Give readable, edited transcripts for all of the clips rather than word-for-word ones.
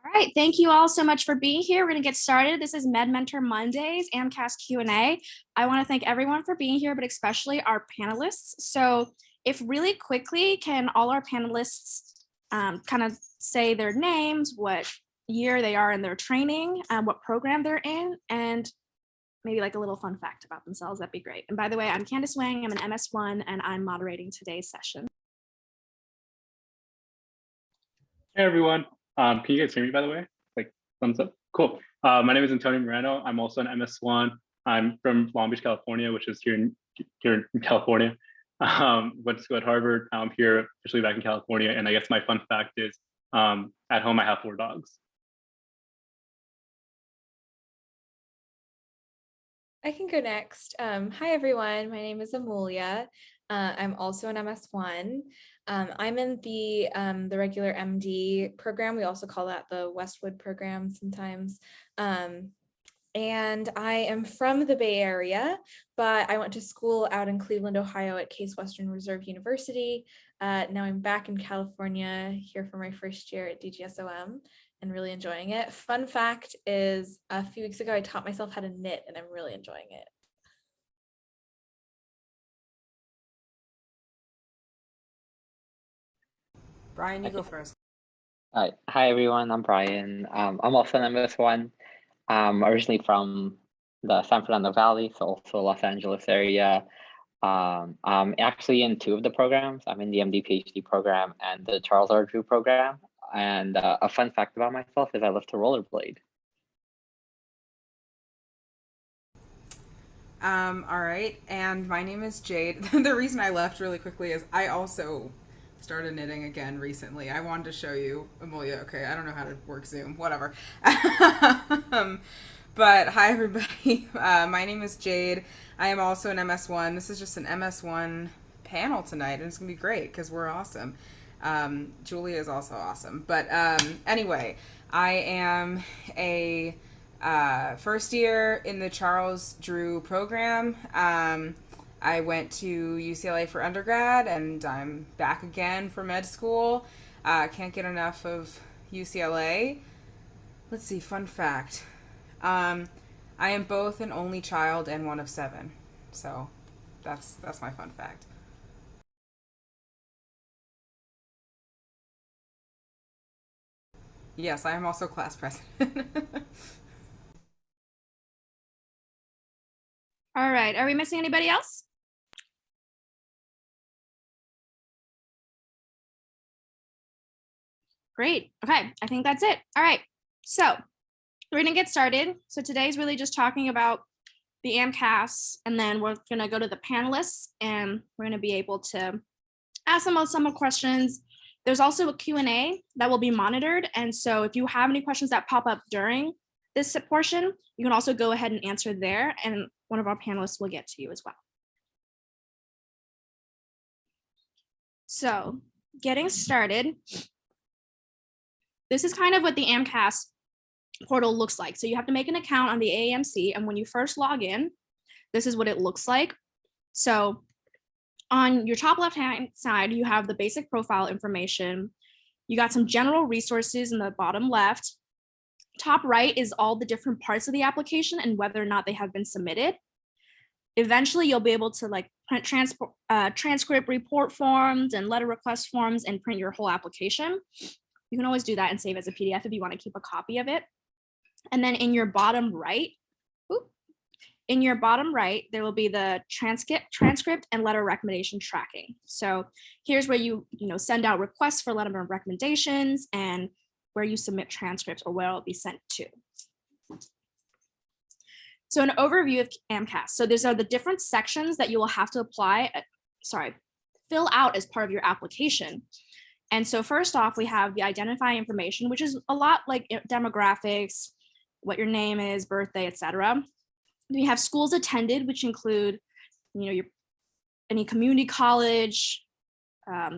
All right, thank you all so much for being here. We're going to get started. This is Med Mentor Mondays, AMCAS Q&A. I want to thank everyone for being here, but especially our panelists. So if really quickly, can all our panelists kind of say their names, what year they are in their training, what program they're in, and maybe like a little fun fact about themselves, that'd be great. And by the way, I'm Candace Wang, I'm an MS1, and I'm moderating today's session. Hey everyone, can you guys hear me by the way? Like thumbs up, cool. My name is Antonio Moreno. I'm also an MS1. I'm from Long Beach, California, which is here in California. Went to school at Harvard. Now I'm here officially back in California. And I guess my fun fact is at home I have 4 dogs. I can go next. Hi, everyone. My name is Amelia. I'm also an MS1. I'm in the regular MD program. We also call that the Westwood program sometimes. And I am from the Bay Area, but I went to school out in Cleveland, Ohio at Case Western Reserve University. Now I'm back in California here for my first year at DGSOM and really enjoying it. Fun fact is a few weeks ago, I taught myself how to knit and I'm really enjoying it. Brian, you go first. Hi everyone, I'm Brian. I'm also an MS1. Originally from the San Fernando Valley, so also Los Angeles area. I'm actually in 2 of the programs. I'm in the MD PhD program and the Charles R. Drew program. And a fun fact about myself is I love to rollerblade. All right, and my name is Jade. The reason I left really quickly is I also started knitting again recently. I wanted to show you, Amelia. Okay, I don't know how to work Zoom, whatever. But hi everybody, my name is Jade. I am also an MS1. This is just an MS1 panel tonight, and it's gonna be great because we're awesome. Julia is also awesome. But anyway, I am a first year in the Charles Drew program. I went to UCLA for undergrad, and I'm back again for med school. Can't get enough of UCLA. Let's see, fun fact. I am both an only child and one of 7. So that's my fun fact. Yes, I am also class president. All right, are we missing anybody else? Great, okay, I think that's it. All right, so we're gonna get started. So today's really just talking about the AMCAS, and then we're gonna go to the panelists, and we're gonna be able to ask them some questions. There's also a Q&A that will be monitored. And so if you have any questions that pop up during this portion, you can also go ahead and answer there, and one of our panelists will get to you as well. So getting started, this is kind of what the AMCAS portal looks like. So you have to make an account on the AAMC, and when you first log in, this is what it looks like. So on your top left-hand side, you have the basic profile information. You got some general resources in the bottom left. Top right is all the different parts of the application and whether or not they have been submitted. Eventually, you'll be able to like print transcript report forms and letter request forms and print your whole application. You can always do that and save as a PDF if you want to keep a copy of it. And then in your bottom right, there will be the transcript and letter recommendation tracking. So here's where you send out requests for letter of recommendations and where you submit transcripts or where it'll be sent to. So an overview of AMCAS. So these are the different sections that you will have to fill out as part of your application. And so first off, we have the identifying information, which is a lot like demographics, what your name is, birthday, etc. We have schools attended, which include, any community college,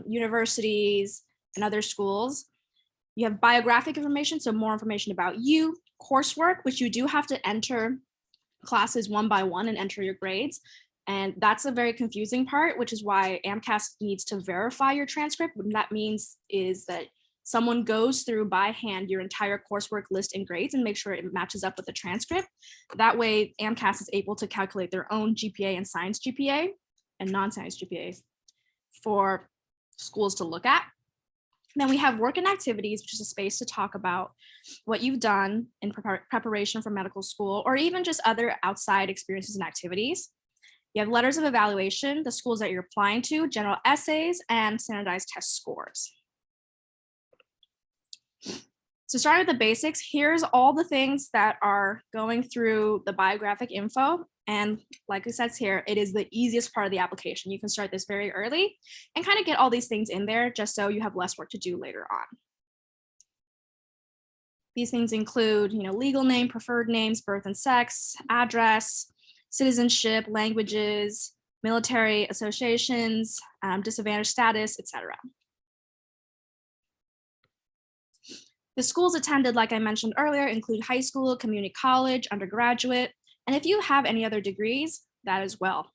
universities, and other schools. You have biographic information, so more information about you, coursework, which you do have to enter classes one by one and enter your grades. And that's a very confusing part, which is why AMCAS needs to verify your transcript. What that means is that someone goes through by hand your entire coursework list and grades and make sure it matches up with the transcript. That way, AMCAS is able to calculate their own GPA and science GPA and non-science GPAs for schools to look at. Then we have work and activities, which is a space to talk about what you've done in preparation for medical school, or even just other outside experiences and activities. You have letters of evaluation, the schools that you're applying to, general essays, and standardized test scores. So starting with the basics, here's all the things that are going through the biographic info. And like it says here, it is the easiest part of the application. You can start this very early and kind of get all these things in there just so you have less work to do later on. These things include, legal name, preferred names, birth and sex, address, citizenship, languages, military associations, disadvantaged status, etc. The schools attended, like I mentioned earlier, include high school, community college, undergraduate, and if you have any other degrees, that as well.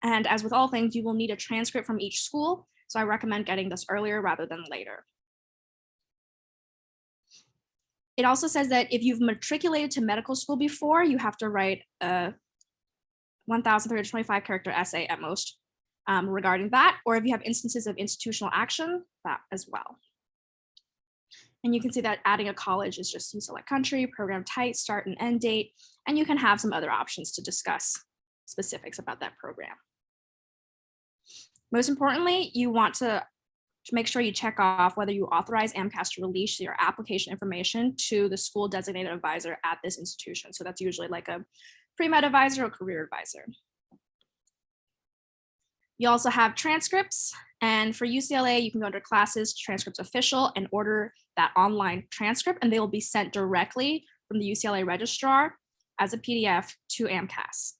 And as with all things, you will need a transcript from each school, so I recommend getting this earlier rather than later. It also says that if you've matriculated to medical school before, you have to write a 1,325 character essay at most regarding that, or if you have instances of institutional action, that as well. And you can see that adding a college is just you select country, program type, start and end date, and you can have some other options to discuss specifics about that program. Most importantly, you want to make sure you check off whether you authorize AMCAS to release your application information to the school designated advisor at this institution. So that's usually like a pre-med advisor or career advisor. You also have transcripts, and for UCLA, you can go under classes, transcripts official, and order that online transcript, and they will be sent directly from the UCLA registrar as a PDF to AMCAS.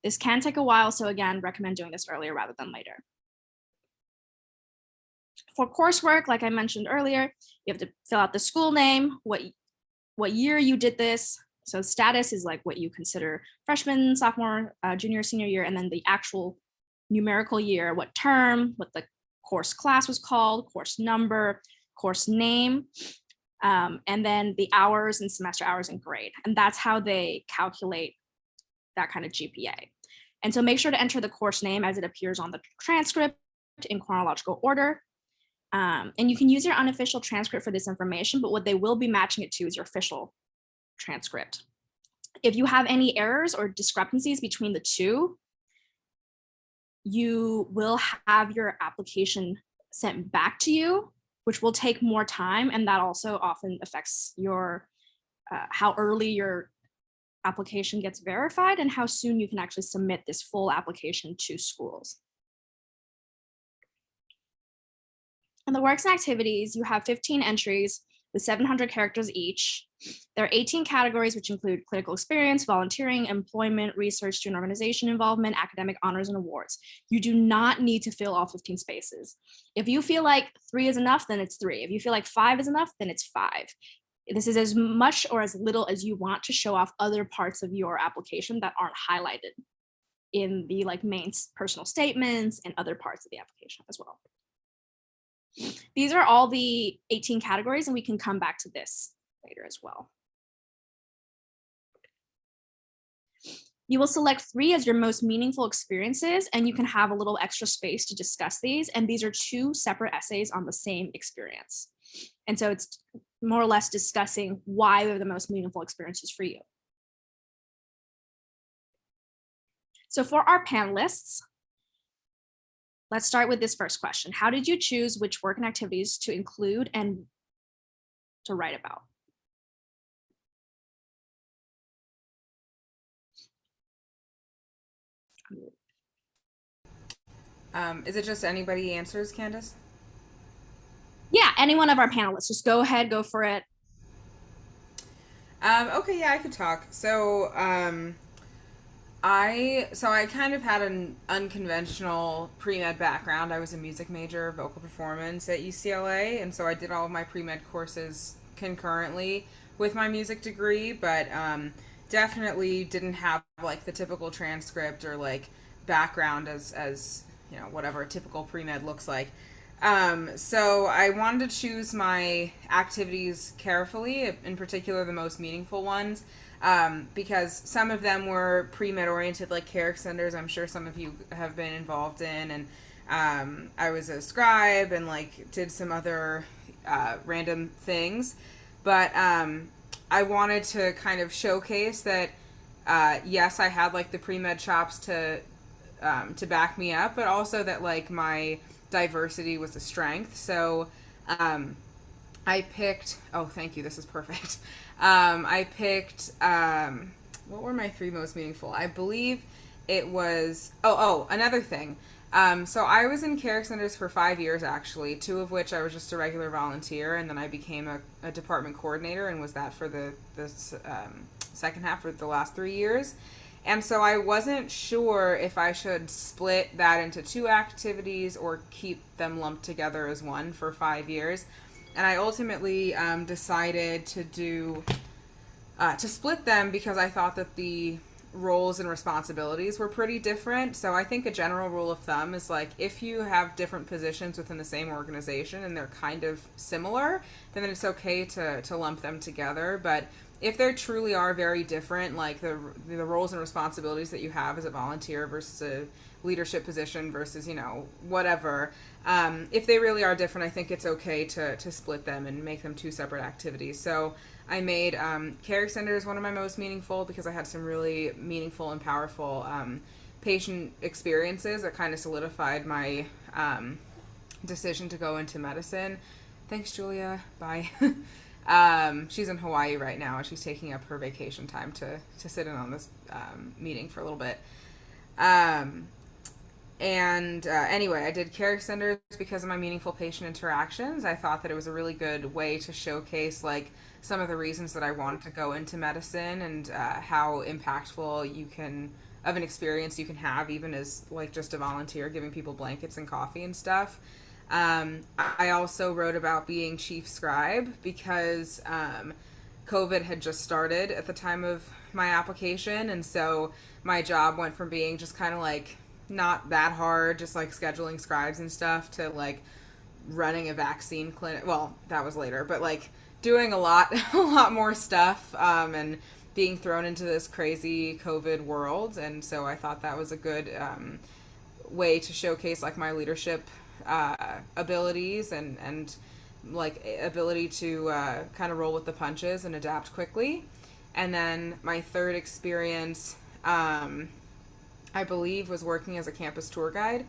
This can take a while, so again, recommend doing this earlier rather than later. For coursework, like I mentioned earlier, you have to fill out the school name, what year you did this. So status is like what you consider freshman, sophomore, junior, senior year, and then the actual numerical year, what term, what the course class was called, course number, course name, and then the hours and semester hours and grade. And that's how they calculate that kind of GPA. And so make sure to enter the course name as it appears on the transcript in chronological order. And you can use your unofficial transcript for this information, but what they will be matching it to is your official transcript. If you have any errors or discrepancies between the two, you will have your application sent back to you, which will take more time, and that also often affects your how early your application gets verified and how soon you can actually submit this full application to schools. In the works and activities, you have 15 entries with 700 characters each. There are 18 categories, which include clinical experience, volunteering, employment, research, student organization involvement, academic honors, and awards. You do not need to fill all 15 spaces. If you feel like 3 is enough, then it's 3. If you feel like 5 is enough, then it's 5. This is as much or as little as you want to show off other parts of your application that aren't highlighted in the main personal statements and other parts of the application as well. These are all the 18 categories, and we can come back to this later as well. You will select 3 as your most meaningful experiences, and you can have a little extra space to discuss these. And these are 2 separate essays on the same experience. And so it's more or less discussing why they're the most meaningful experiences for you. So for our panelists, let's start with this first question. How did you choose which work and activities to include and to write about? Is it just anybody answers, Candace? Yeah, any one of our panelists, just go ahead, go for it. Okay, yeah, I could talk. So, I kind of had an unconventional pre-med background. I was a music major, vocal performance at UCLA, and so I did all of my pre-med courses concurrently with my music degree, but definitely didn't have the typical transcript or background as whatever a typical pre-med looks like. So I wanted to choose my activities carefully, in particular the most meaningful ones, because some of them were pre-med oriented, like care extenders. I'm sure some of you have been involved in, and I was a scribe and like did some other random things, but I wanted to kind of showcase that. Yes, I had like the pre-med chops to back me up, but also that like my diversity was a strength. So I picked, oh, thank you, this is perfect. I picked, what were my three most meaningful? I believe it was, another thing. So I was in care centers for 5 years, actually, 2 of which I was just a regular volunteer, and then I became a department coordinator and was that for the second half for the last 3 years. And so I wasn't sure if I should split that into 2 activities or keep them lumped together as one for 5 years. And I ultimately decided to split them because I thought that the roles and responsibilities were pretty different. So I think a general rule of thumb is like if you have different positions within the same organization and they're kind of similar, then it's okay to lump them together. But if they truly are very different, like the roles and responsibilities that you have as a volunteer versus a leadership position versus, you know, whatever, if they really are different, I think it's okay to split them and make them 2 separate activities. So I made care extenders one of my most meaningful because I had some really meaningful and powerful patient experiences that kind of solidified my decision to go into medicine. Thanks, Julia. Bye. She's in Hawaii right now, and she's taking up her vacation time to sit in on this meeting for a little bit. Anyway, I did care centers because of my meaningful patient interactions. I thought that it was a really good way to showcase like some of the reasons that I wanted to go into medicine and how impactful of an experience you can have even as like just a volunteer giving people blankets and coffee and stuff. I also wrote about being chief scribe because COVID had just started at the time of my application, and so my job went from being just kind of like not that hard, just like scheduling scribes and stuff, to like running a vaccine clinic. Well, that was later, but like doing a lot more stuff and being thrown into this crazy COVID world. And so I thought that was a good way to showcase like my leadership abilities and like ability to kind of roll with the punches and adapt quickly. And then my third experience, I believe, was working as a campus tour guide,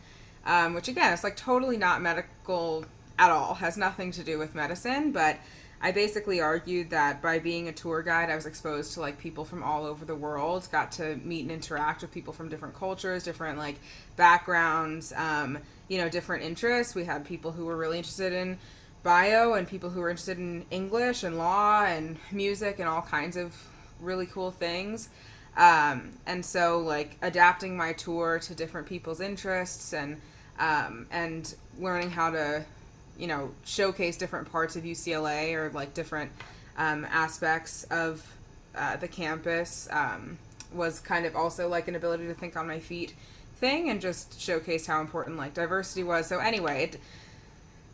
which again, is like totally not medical at all, has nothing to do with medicine, but I basically argued that by being a tour guide, I was exposed to like people from all over the world, got to meet and interact with people from different cultures, different like backgrounds, different interests. We had people who were really interested in bio and people who were interested in English and law and music and all kinds of really cool things. And so like adapting my tour to different people's interests and learning how to, showcase different parts of UCLA or like different aspects of the campus was kind of also like an ability to think on my feet thing and just showcase how important like diversity was. So anyway,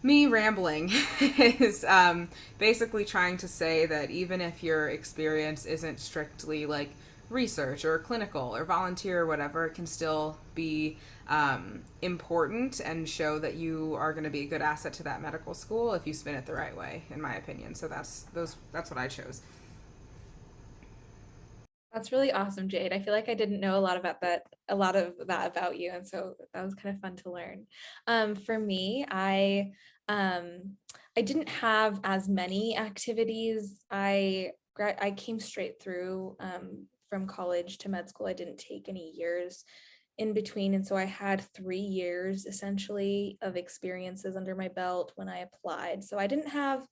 me rambling is basically trying to say that even if your experience isn't strictly like research or clinical or volunteer or whatever, it can still be important and show that you are going to be a good asset to that medical school if you spin it the right way, in my opinion. So that's what I chose. That's really awesome, Jade. I feel like I didn't know a lot of that about you, and so that was kind of fun to learn. For me, I didn't have as many activities. I came straight through from college to med school. I didn't take any years in between, and so I had 3 years essentially of experiences under my belt when I applied. So I didn't have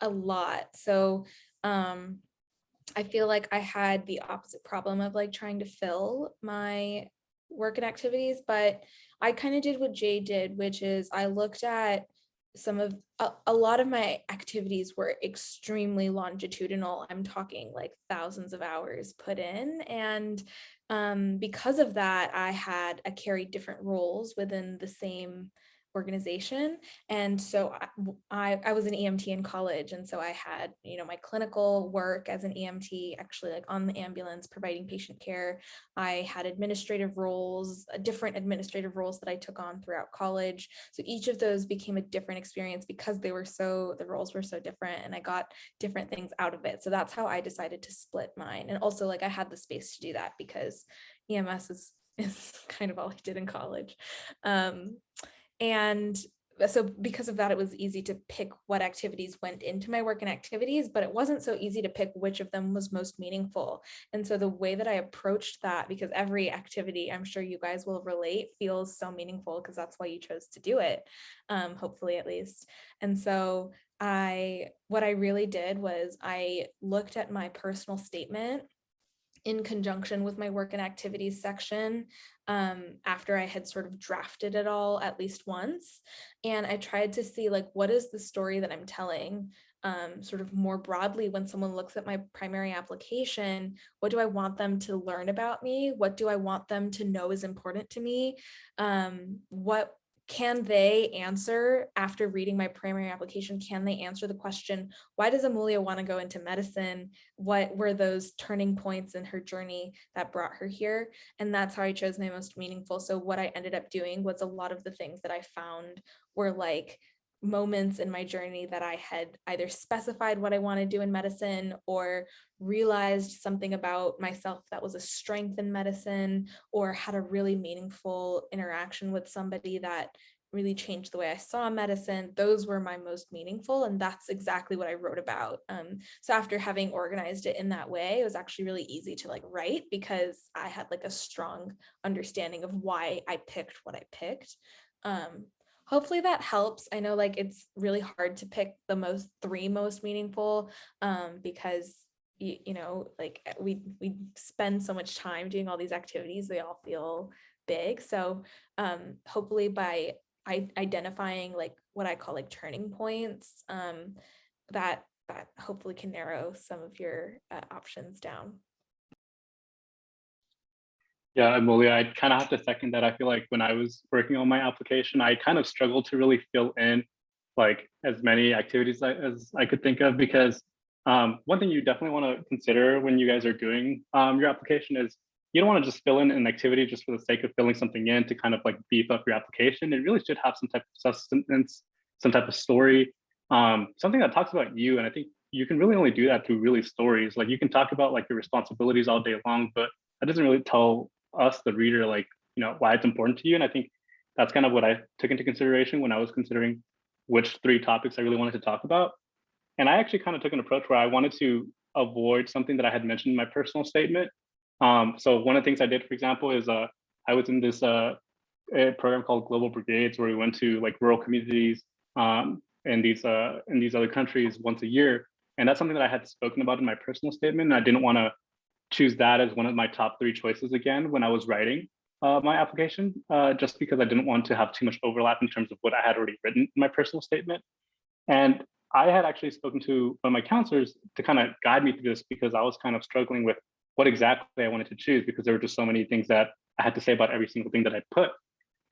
a lot. So I feel like I had the opposite problem of like trying to fill my work and activities, but I kind of did what Jay did, which is I looked at a lot of my activities were extremely longitudinal. I'm talking like thousands of hours put in. And because of that, I carried different roles within the same organization. And so I was an EMT in college. And so I had, my clinical work as an EMT, actually like on the ambulance providing patient care. I had administrative roles, different administrative roles that I took on throughout college. So each of those became a different experience because the roles were so different and I got different things out of it. So that's how I decided to split mine. And also like I had the space to do that because EMS is kind of all I did in college. And so because of that, it was easy to pick what activities went into my work and activities, but it wasn't so easy to pick which of them was most meaningful. And so the way that I approached that, because every activity, I'm sure you guys will relate, feels so meaningful because that's why you chose to do it, hopefully at least. And so what I really did was I looked at my personal statement in conjunction with my work and activities section after I had sort of drafted it all at least once. And I tried to see like, what is the story that I'm telling sort of more broadly when someone looks at my primary application? What do I want them to learn about me? What do I want them to know is important to me? What can they answer after reading my primary application? Can they answer the question, why does Amelia want to go into medicine? What were those turning points in her journey that brought her here? And that's how I chose my most meaningful. So what I ended up doing was a lot of the things that I found were like moments in my journey that I had either specified what I want to do in medicine or realized something about myself that was a strength in medicine, or had a really meaningful interaction with somebody that really changed the way I saw medicine. Those were my most meaningful, and that's exactly what I wrote about. So after having organized it in that way, it was actually really easy to like write because I had like a strong understanding of why I picked what I picked. Hopefully that helps. I know like it's really hard to pick the three most meaningful because like we spend so much time doing all these activities, they all feel big. So hopefully by identifying like what I call like turning points, that hopefully can narrow some of your options down. Yeah, Amelia, I kind of have to second that. I feel like when I was working on my application, I kind of struggled to really fill in like as many activities as I could think of, because one thing you definitely want to consider when you guys are doing your application is you don't want to just fill in an activity just for the sake of filling something in to kind of like beef up your application. It really should have some type of substance, some type of story, something that talks about you. And I think you can really only do that through really stories. Like you can talk about like your responsibilities all day long, but that doesn't really tell us, the reader, like, why it's important to you. And I think that's kind of what I took into consideration when I was considering which three topics I really wanted to talk about. And I actually kind of took an approach where I wanted to avoid something that I had mentioned in my personal statement. So one of the things I did, for example, is I was in this a program called Global Brigades, where we went to like rural communities in these other countries once a year. And that's something that I had spoken about in my personal statement. And I didn't want to choose that as one of my top three choices again when I was writing my application, just because I didn't want to have too much overlap in terms of what I had already written in my personal statement. And I had actually spoken to one of my counselors to kind of guide me through this, because I was kind of struggling with what exactly I wanted to choose, because there were just so many things that I had to say about every single thing that I put.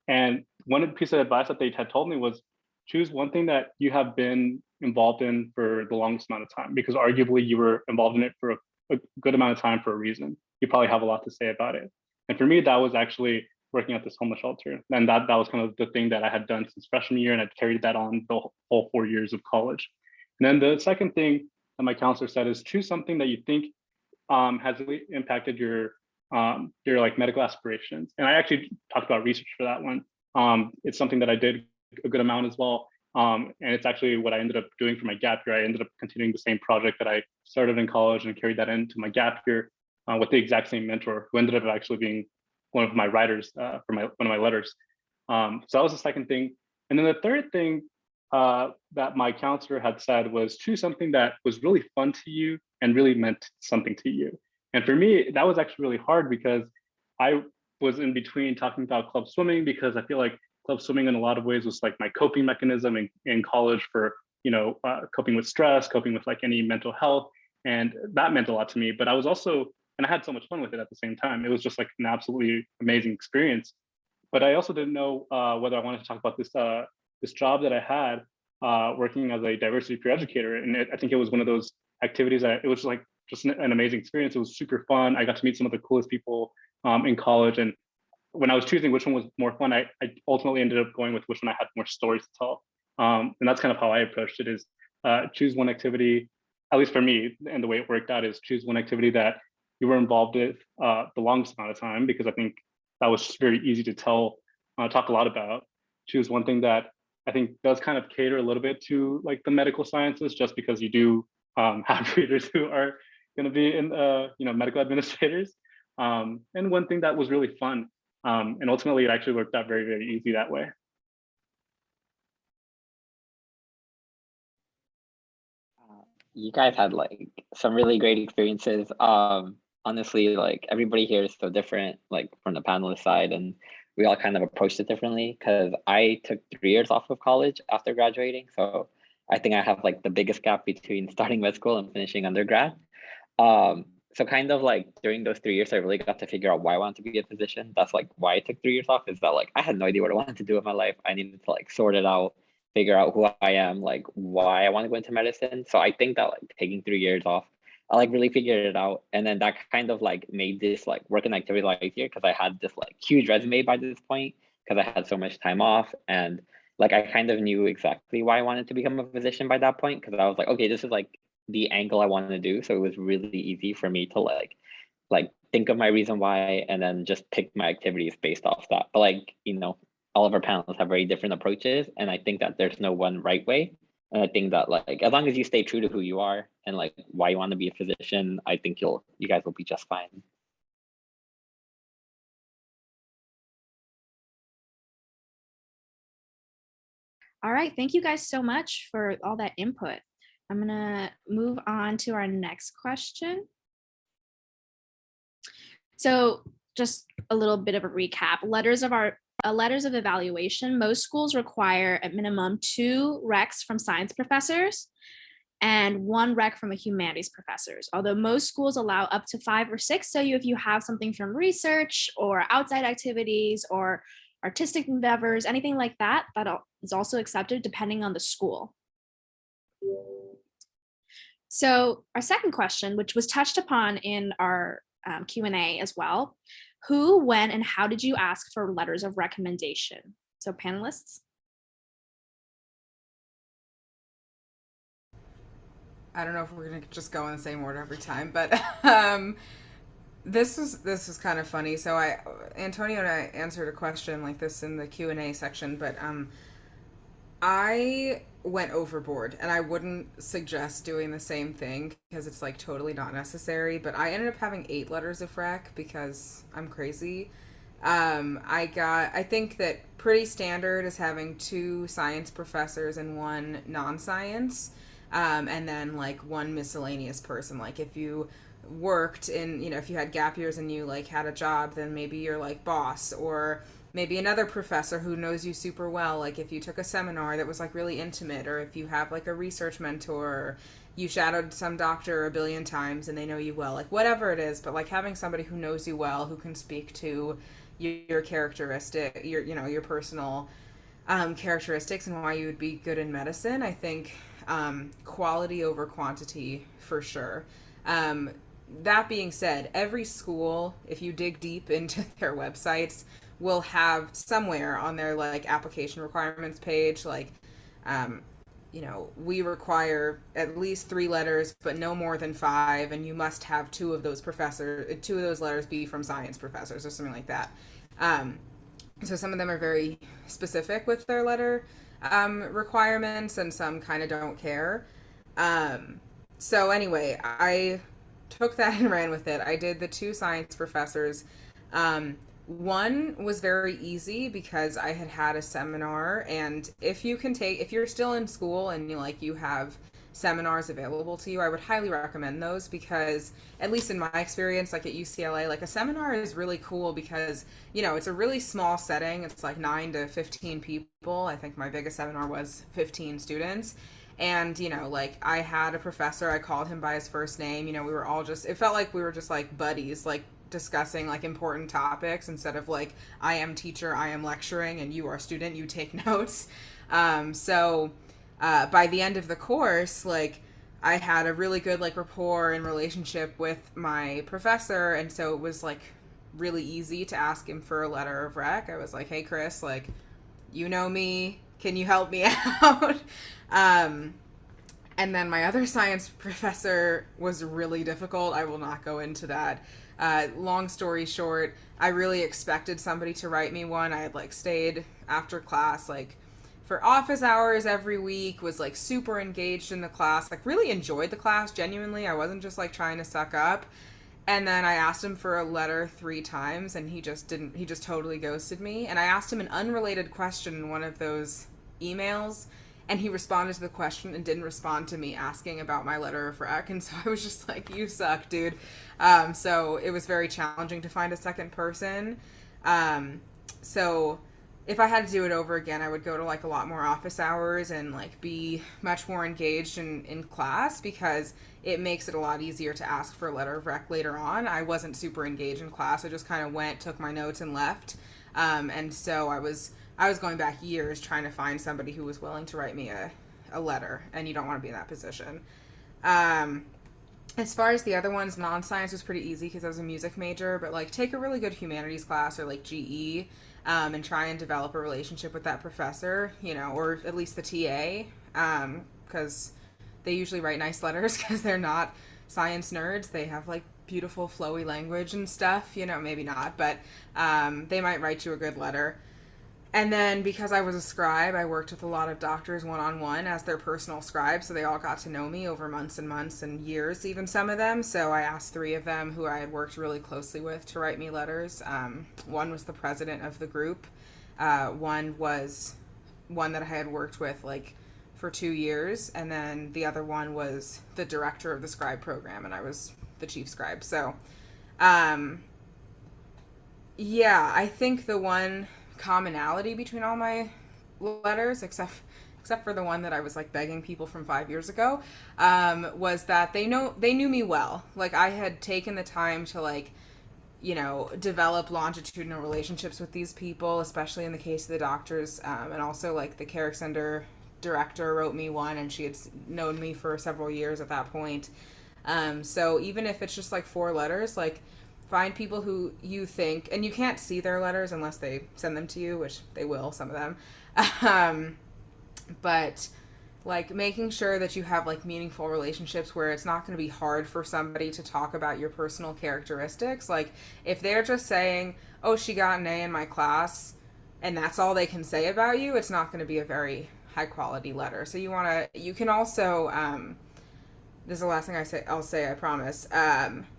And one piece of advice that they had told me was choose one thing that you have been involved in for the longest amount of time, because arguably you were involved in it for a good amount of time for a reason. You probably have a lot to say about it. And for me, that was actually working at this homeless shelter. And that was kind of the thing that I had done since freshman year, and I'd carried that on the whole 4 years of college. And then the second thing that my counselor said is choose something that you think has really impacted your like medical aspirations. And I actually talked about research for that one. It's something that I did a good amount as well. And it's actually what I ended up doing for my gap year. I ended up continuing the same project that I started in college and carried that into my gap year with the exact same mentor, who ended up actually being one of my writers for one of my letters. So that was the second thing. And then the third thing that my counselor had said was choose something that was really fun to you and really meant something to you. And for me, that was actually really hard, because I was in between talking about club swimming, because I feel like club swimming in a lot of ways was like my coping mechanism in college for, coping with stress, coping with like any mental health. And that meant a lot to me. But I was also, and I had so much fun with it at the same time. It was just like an absolutely amazing experience. but I also didn't know whether I wanted to talk about this job that I had working as a diversity peer educator. And I think it was one of those activities that it was like just an amazing experience. It was super fun. I got to meet some of the coolest people in college. And when I was choosing which one was more fun, I ultimately ended up going with which one I had more stories to tell. And that's kind of how I approached it, is choose one activity, at least for me, and the way it worked out is choose one activity that you were involved with the longest amount of time, because I think that was very easy to talk a lot about. Choose one thing that I think does kind of cater a little bit to like the medical sciences, just because you do have readers who are going to be in medical administrators. And one thing that was really fun. And ultimately, it actually worked out very, very easy that way. You guys had like some really great experiences. Honestly, like everybody here is so different, like from the panelist side, and we all kind of approached it differently, because I took 3 years off of college after graduating. So I think I have like the biggest gap between starting med school and finishing undergrad. So kind of like during those 3 years, I really got to figure out why I wanted to be a physician. That's like why I took 3 years off, is that like I had no idea what I wanted to do with my life. I needed to like sort it out, figure out who I am, like why I want to go into medicine. So I think that like taking 3 years off, I like really figured it out. And then that kind of like made this like working activity a lot easier, because I had this like huge resume by this point, because I had so much time off. And like I kind of knew exactly why I wanted to become a physician by that point, because I was like, okay, this is like the angle I wanted to do. So it was really easy for me to like think of my reason why, and then just pick my activities based off that. But like, all of our panels have very different approaches, and I think that there's no one right way. And I think that like as long as you stay true to who you are and like why you want to be a physician, I think you guys will be just fine. All right, thank you guys so much for all that input. I'm gonna move on to our next question. So just a little bit of a recap. Letters of evaluation. Most schools require at minimum 2 recs from science professors and 1 rec from a humanities professors. Although most schools allow up to 5 or 6. So if you have something from research or outside activities or artistic endeavors, anything like that, that is also accepted depending on the school. So our second question, which was touched upon in our Q&A as well, who, when, and how did you ask for letters of recommendation? So panelists. I don't know if we're gonna just go in the same order every time, but this was kind of funny. So Antonio and I answered a question like this in the Q&A section, but I went overboard, and I wouldn't suggest doing the same thing because it's like totally not necessary. But I ended up having 8 letters of rec because I'm crazy. I think that pretty standard is having 2 science professors and 1 non-science, and then like 1 miscellaneous person. Like if you worked in, if you had gap years and you like had a job, then maybe you're like boss, or maybe another professor who knows you super well. Like if you took a seminar that was like really intimate, or if you have like a research mentor, or you shadowed some doctor a billion times and they know you well, like whatever it is, but like having somebody who knows you well, who can speak to your characteristic, your personal characteristics and why you would be good in medicine. I think quality over quantity for sure. That being said, every school, if you dig deep into their websites, will have somewhere on their like application requirements page, like, we require at least 3 letters, but no more than 5, and you must have 2 of those letters be from science professors or something like that. So some of them are very specific with their letter requirements, and some kind of don't care. So anyway, I took that and ran with it. I did the 2 science professors. One was very easy because I had a seminar, and if you're still in school and you have seminars available to you, I would highly recommend those, because at least in my experience, like at UCLA, like a seminar is really cool because, it's a really small setting. It's like 9 to 15 people. I think my biggest seminar was 15 students. And, like I had a professor, I called him by his first name. It felt like we were just like buddies, like discussing like important topics instead of like, I am teacher, I am lecturing, and you are student, you take notes. So by the end of the course, like, I had a really good like rapport and relationship with my professor, and so it was like really easy to ask him for a letter of rec. I was like, hey Chris, like, you know me, can you help me out? And then my other science professor was really difficult. I will not go into that. Long story short, I really expected somebody to write me one. I had like stayed after class like for office hours every week, was like super engaged in the class, like really enjoyed the class genuinely. I wasn't just like trying to suck up. And then I asked him for a letter 3 times and he just totally ghosted me. And I asked him an unrelated question in one of those emails, and he responded to the question and didn't respond to me asking about my letter of rec. And so I was just like, you suck, dude. So it was very challenging to find a second person. So if I had to do it over again, I would go to like a lot more office hours and like be much more engaged in class, because it makes it a lot easier to ask for a letter of rec later on. I wasn't super engaged in class. I just kind of went, took my notes and left. And so I was going back years trying to find somebody who was willing to write me a letter, and you don't want to be in that position. As far as the other ones, non-science was pretty easy because I was a music major, but like take a really good humanities class or like GE, and try and develop a relationship with that professor, you know, or at least the TA, because they usually write nice letters because they're not science nerds. They have like beautiful flowy language and stuff, you know, maybe not, but they might write you a good letter. And then because I was a scribe, I worked with a lot of doctors one-on-one as their personal scribe, so they all got to know me over months and months and years, even some of them. So I asked 3 of them who I had worked really closely with to write me letters. One was the president of the group. One was one that I had worked with like for 2 years, and then the other one was the director of the scribe program, and I was the chief scribe. So yeah, I think the one commonality between all my letters, except for the one that I was like begging people from 5 years ago, was that they knew me well. Like I had taken the time to like, you know, develop longitudinal relationships with these people, especially in the case of the doctors, and also like the Carrick Center director wrote me one, and she had known me for several years at that point. So even if it's just like 4 letters, like find people who you think, and you can't see their letters unless they send them to you, which they will, some of them. But like making sure that you have like meaningful relationships where it's not going to be hard for somebody to talk about your personal characteristics. Like if they're just saying, oh, she got an A in my class, and that's all they can say about you, it's not going to be a very high quality letter. So you can also, this is the last thing I'll say, I promise.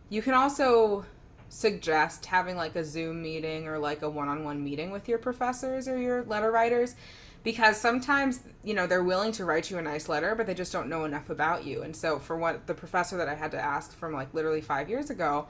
You can also suggest having like a Zoom meeting or like a one-on-one meeting with your professors or your letter writers, because sometimes, you know, they're willing to write you a nice letter, but they just don't know enough about you. And so for what the professor that I had to ask from like literally 5 years ago,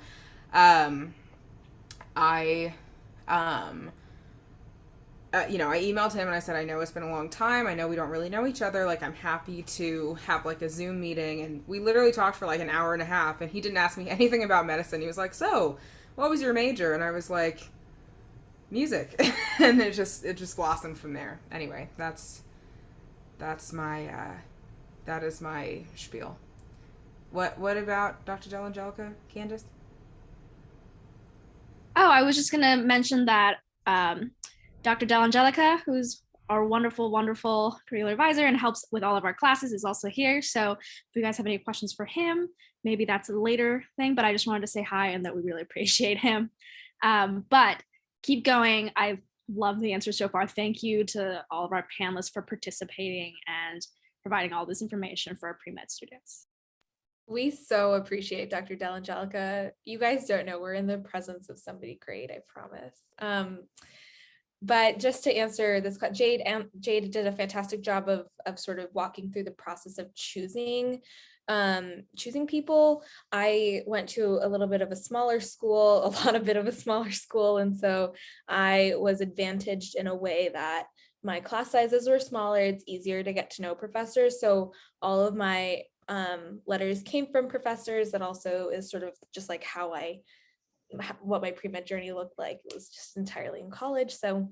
you know, I emailed him and I said, I know it's been a long time. I know we don't really know each other. Like, I'm happy to have like a Zoom meeting. And we literally talked for like an hour and a half, and he didn't ask me anything about medicine. He was like, so what was your major? And I was like, music. And it just blossomed from there. Anyway, that is my spiel. What about Dr. Delangelica, Candace? Oh, I was just gonna mention that Dr. Delangelica, who's our wonderful, wonderful curricular advisor and helps with all of our classes, is also here. So if you guys have any questions for him, maybe that's a later thing, but I just wanted to say hi and that we really appreciate him. But keep going. I've loved the answers so far. Thank you to all of our panelists for participating and providing all this information for our pre-med students. We so appreciate Dr. Delangelica. You guys don't know, we're in the presence of somebody great, I promise. But just to answer this, Jade did a fantastic job of sort of walking through the process of choosing people. I went to a little bit of a smaller school, and so I was advantaged in a way that my class sizes were smaller. It's easier to get to know professors. So all of my letters came from professors. That also is sort of just like how I what my pre-med journey looked like. It was just entirely in college. So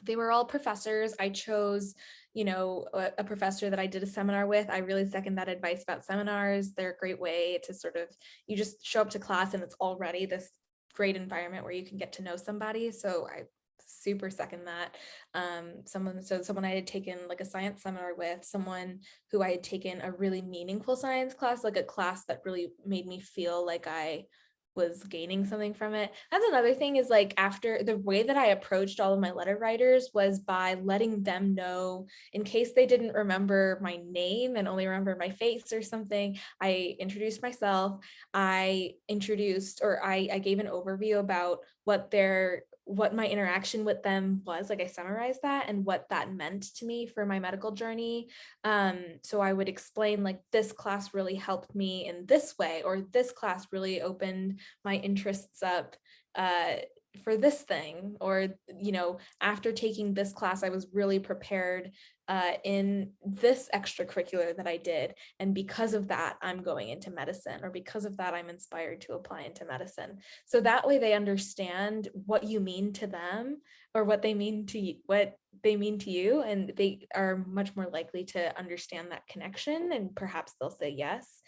they were all professors. I chose, a professor that I did a seminar with. I really second that advice about seminars. They're a great way to sort of, you just show up to class and it's already this great environment where you can get to know somebody. So I super second that. Someone I had taken like a science seminar with, someone who I had taken a really meaningful science class, like a class that really made me feel like I was gaining something from it. That's another thing, is like, after, the way that I approached all of my letter writers was by letting them know, in case they didn't remember my name and only remember my face or something, I introduced myself. I gave an overview about what my interaction with them was. Like, I summarized that and what that meant to me for my medical journey. So I would explain, like, this class really helped me in this way, or this class really opened my interests up for this thing, or after taking this class I was really prepared in this extracurricular that I did, and because of that I'm going into medicine, or because of that I'm inspired to apply into medicine. So that way they understand what you mean to them, or what they mean to you, and they are much more likely to understand that connection, and perhaps they'll say yes.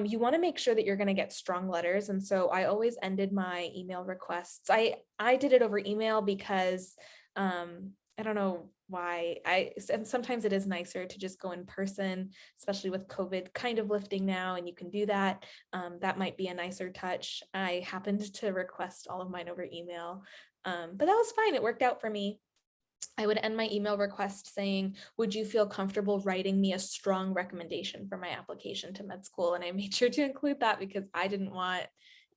You want to make sure that you're going to get strong letters. And so I always ended my email requests. I did it over email because I don't know why. And sometimes it is nicer to just go in person, especially with COVID kind of lifting now, and you can do that. That might be a nicer touch. I happened to request all of mine over email, but that was fine. It worked out for me. I would end my email request saying, would you feel comfortable writing me a strong recommendation for my application to med school? And I made sure to include that because I didn't want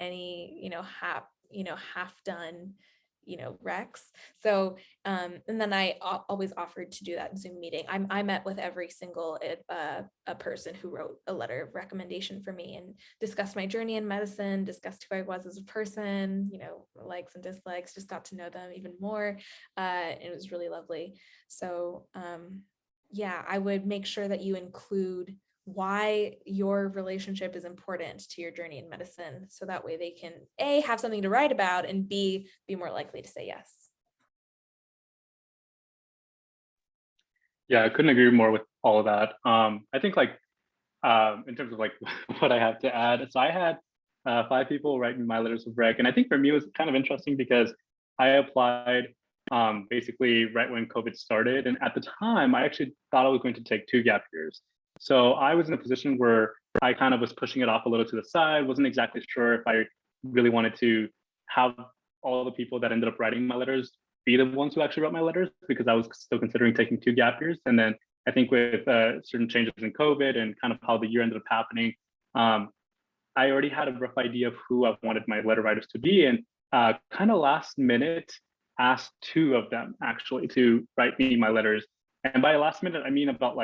any, half done, recs. So, and then I always offered to do that Zoom meeting. I met with every single a person who wrote a letter of recommendation for me, and discussed my journey in medicine, discussed who I was as a person, likes and dislikes, just got to know them even more. It was really lovely. So, yeah, I would make sure that you include why your relationship is important to your journey in medicine, so that way they can A, have something to write about, and B, be more likely to say yes. Yeah, I couldn't agree more with all of that. I think in terms of what I have to add, so I had 5 people write me my letters of rec, and I think for me it was kind of interesting because I applied basically right when COVID started, and at the time I actually thought I was going to take 2 gap years. So I was in a position where I kind of was pushing it off a little to the side, wasn't exactly sure if I really wanted to have all the people that ended up writing my letters be the ones who actually wrote my letters, because I was still considering taking 2 gap years. And then I think with certain changes in COVID and kind of how the year ended up happening, I already had a rough idea of who I wanted my letter writers to be. And kind of last minute asked 2 of them actually to write me my letters. And by last minute, I mean about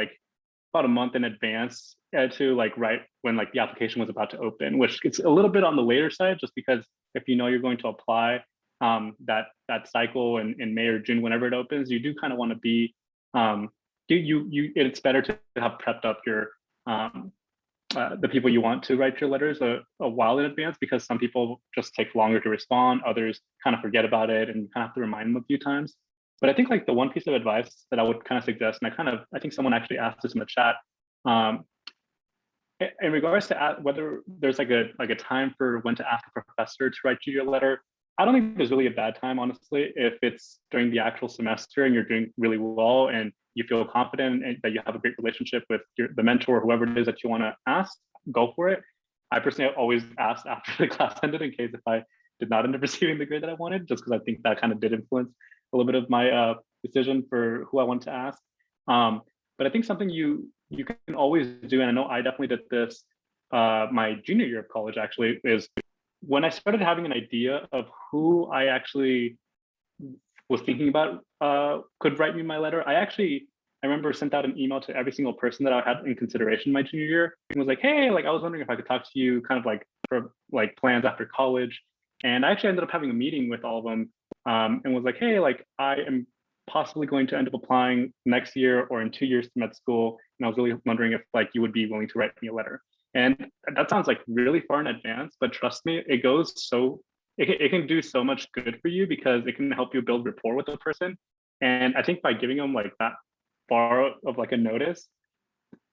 a month in advance to right when the application was about to open, which it's a little bit on the later side, just because if you're going to apply that cycle in May or June, whenever it opens, you do kind of want to be it's better to have prepped up your the people you want to write your letters a while in advance, because some people just take longer to respond, others kind of forget about it, and you kind of have to remind them a few times. But I think the one piece of advice that I would kind of suggest, and I think someone actually asked this in the chat, in regards to whether there's a time for when to ask a professor to write you your letter, I don't think there's really a bad time, honestly, if it's during the actual semester and you're doing really well and you feel confident and that you have a great relationship with the mentor or whoever it is that you want to ask, go for it. I personally always asked after the class ended in case if I did not end up receiving the grade that I wanted, just because I think that kind of did influence a little bit of my decision for who I wanted to ask. But I think something you can always do, and I know I definitely did this my junior year of college actually, is when I started having an idea of who I actually was thinking about could write me my letter, I remember sent out an email to every single person that I had in consideration my junior year, and was like, hey, I was wondering if I could talk to you kind of for plans after college. And I actually ended up having a meeting with all of them, and was like, hey, I am possibly going to end up applying next year or in 2 years to med school. And I was really wondering if you would be willing to write me a letter. And that sounds really far in advance, but trust me, it goes so it can do so much good for you because it can help you build rapport with the person. And I think by giving them like that far of like a notice,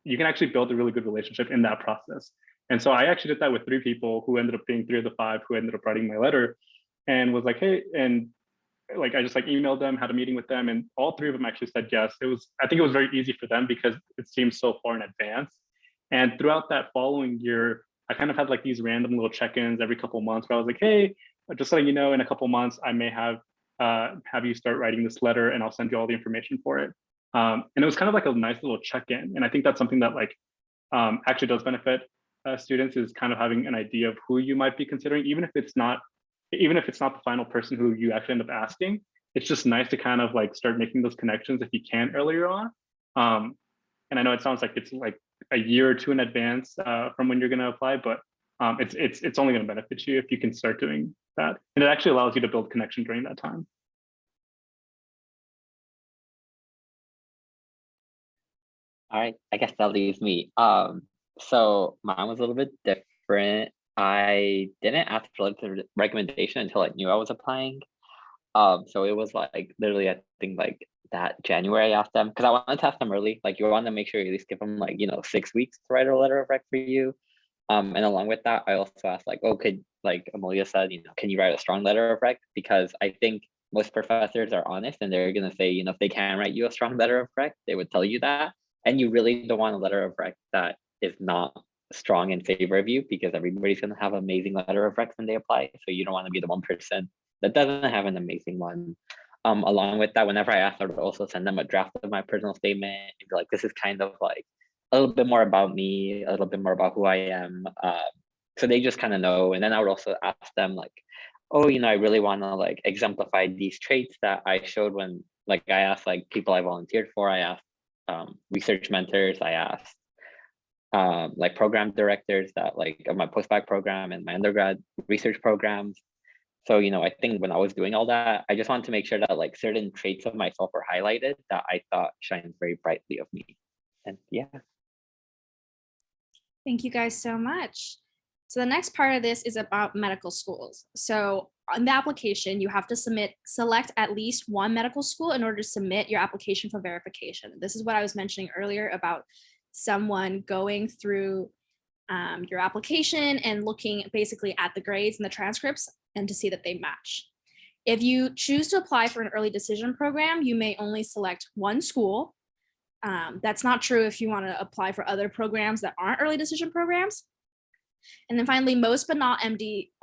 you can actually build a really good relationship in that process. And so I actually did that with 3 people who ended up being 3 of the 5 who ended up writing my letter, and was like, hey, and like I just like emailed them, had a meeting with them, and all 3 of them actually said yes. I think it was very easy for them because it seemed so far in advance. And throughout that following year, I kind of had like these random little check-ins every couple of months where I was like, hey, just letting you know, in a couple of months, I may have you start writing this letter, and I'll send you all the information for it. And it was kind of like a nice little check-in. And I think that's something that like actually does benefit students, is kind of having an idea of who you might be considering, even if it's not the final person who you actually end up asking. It's just nice to kind of like start making those connections if you can earlier on. And I know it sounds like it's like a year or 2 in advance from when you're going to apply, but it's only going to benefit you if you can start doing that. And it actually allows you to build connection during that time. All right, I guess that leaves me. So mine was a little bit different. I didn't ask for like the recommendation until I knew I was applying. So it was like literally, I think like that January I asked them, because I wanted to ask them early. Like, you want to make sure you at least give them like 6 weeks to write a letter of rec for you. And along with that, I also asked like, oh, could, like Amelia said, can you write a strong letter of rec? Because I think most professors are honest, and they're gonna say, if they can write you a strong letter of rec, they would tell you that. And you really don't want a letter of rec that is not strong in favor of you, because everybody's gonna have an amazing letter of rec when they apply. So you don't want to be the 1% that doesn't have an amazing one. Along with that, whenever I asked, I would also send them a draft of my personal statement and be like, this is kind of like a little bit more about me, a little bit more about who I am. So they just kind of know. And then I would also ask them like, oh, I really want to like exemplify these traits that I showed when, like, I asked like people I volunteered for, I asked research mentors, I asked like program directors that like of my postbac program and my undergrad research programs. So, I think when I was doing all that, I just wanted to make sure that like certain traits of myself were highlighted that I thought shined very brightly of me. And yeah. Thank you guys so much. So the next part of this is about medical schools. So on the application, you have to select at least one medical school in order to submit your application for verification. This is what I was mentioning earlier about someone going through your application and looking basically at the grades and the transcripts and to see that they match. If you choose to apply for an early decision program, you may only select one school. That's not true if you want to apply for other programs that aren't early decision programs. And then finally, most but not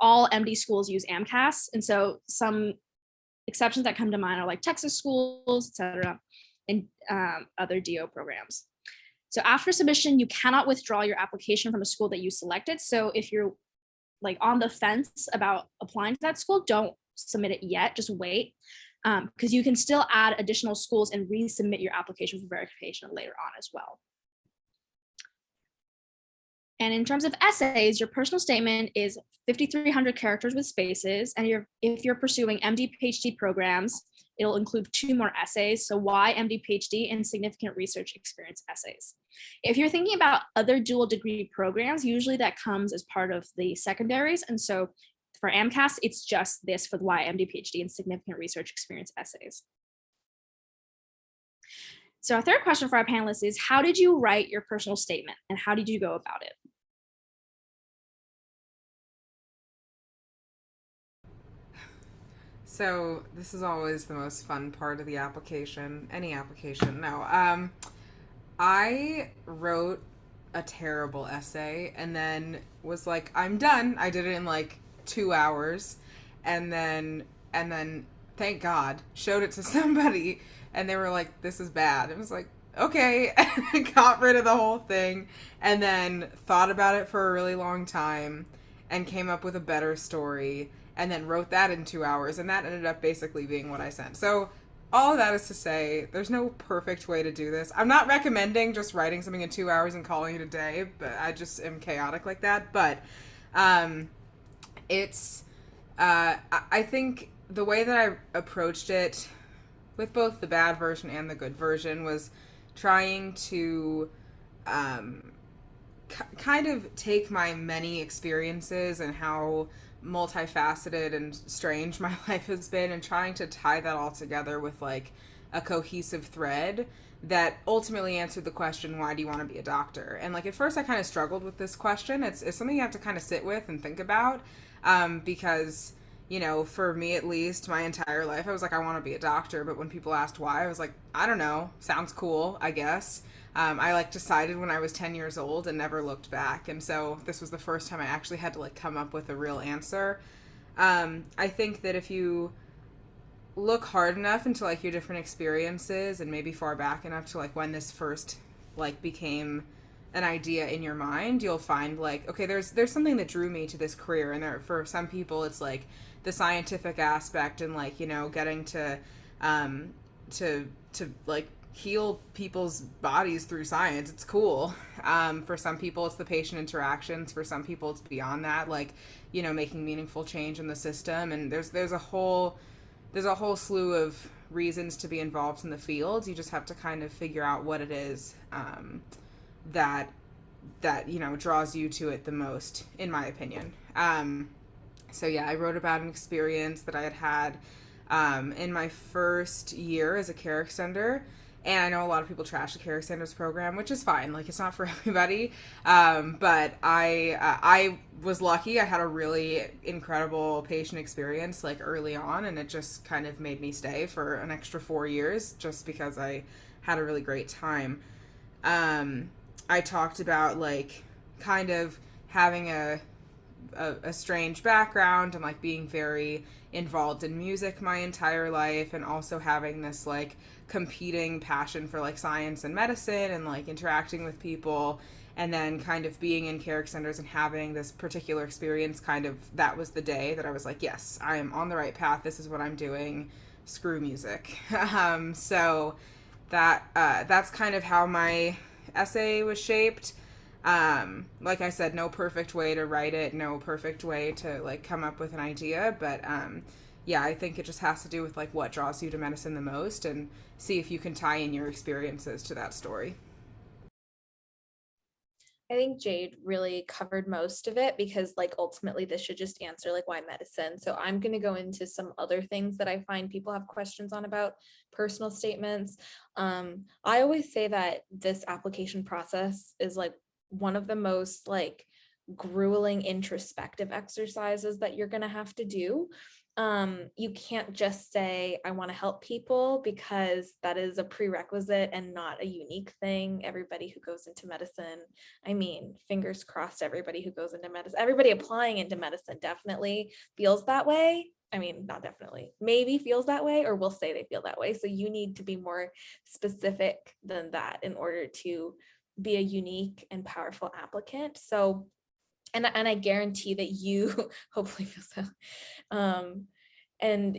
all MD schools use AMCAS. And so some exceptions that come to mind are like Texas schools, et cetera, and other DO programs. So after submission, you cannot withdraw your application from a school that you selected. So if you're like on the fence about applying to that school, don't submit it yet, just wait. Because you can still add additional schools and resubmit your application for verification later on as well. And in terms of essays, your personal statement is 5,300 characters with spaces. And if you're pursuing MD, PhD programs, it'll include 2 more essays. So why MD, PhD, and significant research experience essays. If you're thinking about other dual degree programs, usually that comes as part of the secondaries. And so for AMCAS, it's just this for the why MD, PhD, and significant research experience essays. So our third question for our panelists is, how did you write your personal statement and how did you go about it? So this is always the most fun part of the application, any application. No, I wrote a terrible essay and then was like, I'm done. I did it in like 2 hours, and then thank God showed it to somebody, and they were like, "This is bad." It was like, okay, and I got rid of the whole thing, and then thought about it for a really long time, and came up with a better story. And then wrote that in 2 hours, and that ended up basically being what I sent. So all of that is to say, there's no perfect way to do this. I'm not recommending just writing something in 2 hours and calling it a day, but I just am chaotic like that. But I think the way that I approached it with both the bad version and the good version was trying to kind of take my many experiences and how multifaceted and strange my life has been, and trying to tie that all together with like a cohesive thread that ultimately answered the question, why do you want to be a doctor? And like at first I kind of struggled with this question. It's something you have to kind of sit with and think about, because you know, for me at least, my entire life I was like, I want to be a doctor. But when people asked why, I was like, I don't know, sounds cool, I guess. I like decided when I was 10 years old and never looked back. And so this was the first time I actually had to like come up with a real answer. I think that if you look hard enough into like your different experiences and maybe far back enough to like when this first like became an idea in your mind, you'll find like, okay, there's something that drew me to this career. And there, for some people it's like the scientific aspect and like, you know, getting to like heal people's bodies through science. It's cool. For some people it's the patient interactions. For some people it's beyond that, like, you know, making meaningful change in the system. And there's a whole slew of reasons to be involved in the field. You just have to kind of figure out what it is that you know draws you to it the most, in my opinion. So yeah, I wrote about an experience that I had in my first year as a care extender. And I know a lot of people trash the care extenders program, which is fine. Like, it's not for everybody. But I was lucky. I had a really incredible patient experience like early on, and it just kind of made me stay for an extra 4 years just because I had a really great time. I talked about like kind of having a strange background and like being very involved in music my entire life, and also having this like competing passion for like science and medicine and like interacting with people, and then kind of being in care extenders and having this particular experience. Kind of that was the day that I was like, yes, I am on the right path, this is what I'm doing, screw music. So that's kind of how my essay was shaped. Like I said, no perfect way to write it, no perfect way to like come up with an idea, but yeah, I think it just has to do with like what draws you to medicine the most, and see if you can tie in your experiences to that story. I think Jade really covered most of it, because like ultimately this should just answer like why medicine. So I'm going to go into some other things that I find people have questions on about personal statements. I always say that this application process is like one of the most like grueling introspective exercises that you're going to have to do. You can't just say, I want to help people, because that is a prerequisite and not a unique thing. Everybody who goes into medicine, I mean, fingers crossed, everybody who goes into medicine, everybody applying into medicine definitely feels that way. I mean, not definitely, maybe feels that way, or will say they feel that way. So you need to be more specific than that in order to be a unique and powerful applicant. So, and I guarantee that you hopefully feel so. And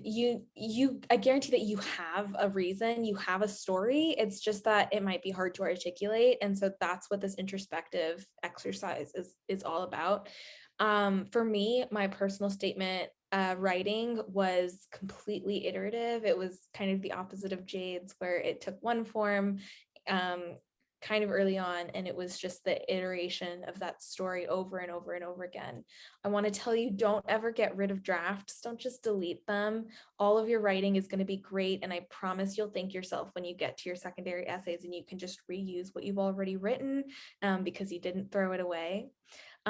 I guarantee that you have a reason, you have a story. It's just that it might be hard to articulate. And so that's what this introspective exercise is all about. For me, my personal statement writing was completely iterative. It was kind of the opposite of Jade's, where it took one form kind of early on, and it was just the iteration of that story over and over and over again. I want to tell you, don't ever get rid of drafts. Don't just delete them. All of your writing is going to be great, and I promise you'll thank yourself when you get to your secondary essays and you can just reuse what you've already written, because you didn't throw it away.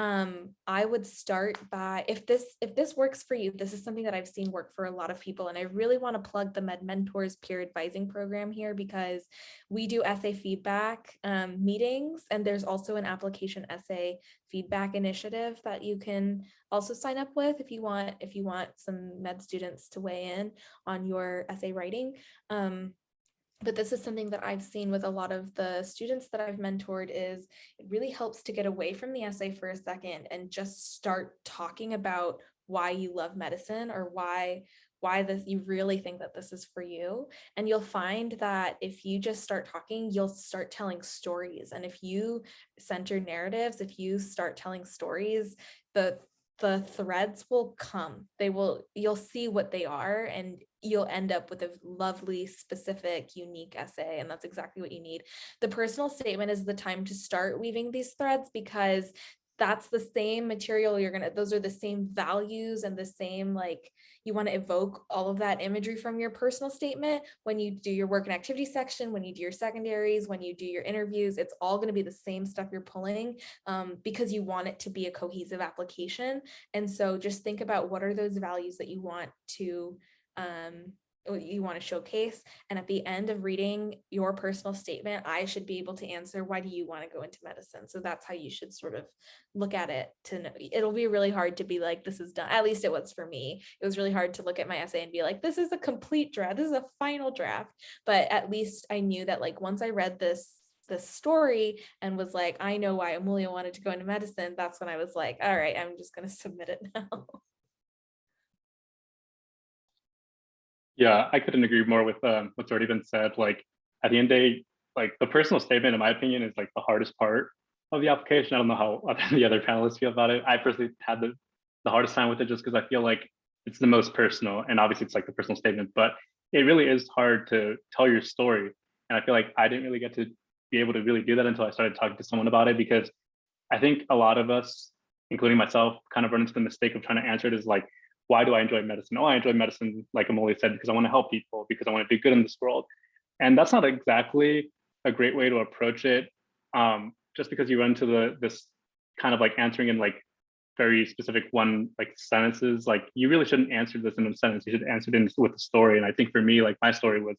I would start by, if this works for you, this is something that I've seen work for a lot of people, and I really want to plug the Med Mentors peer advising program here, because we do essay feedback meetings, and there's also an application essay feedback initiative that you can also sign up with if you want some med students to weigh in on your essay writing. But this is something that I've seen with a lot of the students that I've mentored, is it really helps to get away from the essay for a second and just start talking about why you love medicine, or why this, you really think that this is for you. And you'll find that if you just start talking, you'll start telling stories. And if you center narratives, if you start telling stories, the threads will come. You'll see what they are, and you'll end up with a lovely, specific, unique essay. And that's exactly what you need. The personal statement is the time to start weaving these threads, because that's the same material those are the same values and the same, like, you want to evoke all of that imagery from your personal statement when you do your work and activity section, when you do your secondaries, when you do your interviews. It's all going to be the same stuff you're pulling, because you want it to be a cohesive application. And so just think about what are those values that you want to showcase. And at the end of reading your personal statement, I should be able to answer, why do you want to go into medicine? So that's how you should sort of look at it. To know, it'll be really hard to be like, this is done. At least it was for me. It was really hard to look at my essay and be like, this is a complete draft. This is a final draft. But at least I knew that, like, once I read this story and was like, I know why Amelia wanted to go into medicine, that's when I was like, all right, I'm just going to submit it now. Yeah, I couldn't agree more with what's already been said. Like, at the end of the day, like, the personal statement, in my opinion, is like the hardest part of the application. I don't know how the other panelists feel about it. I personally had the hardest time with it, just because I feel like it's the most personal, and obviously it's like the personal statement, but it really is hard to tell your story. And I feel like I didn't really get to be able to really do that until I started talking to someone about it, because I think a lot of us, including myself, kind of run into the mistake of trying to answer it as like, why do I enjoy medicine? Oh, I enjoy medicine, like Amelia said, because I want to help people, because I want to do good in this world. And that's not exactly a great way to approach it. Just because you run into this kind of like answering in like very specific one like sentences, like, you really shouldn't answer this in a sentence. You should answer it with a story. And I think for me, like, my story was,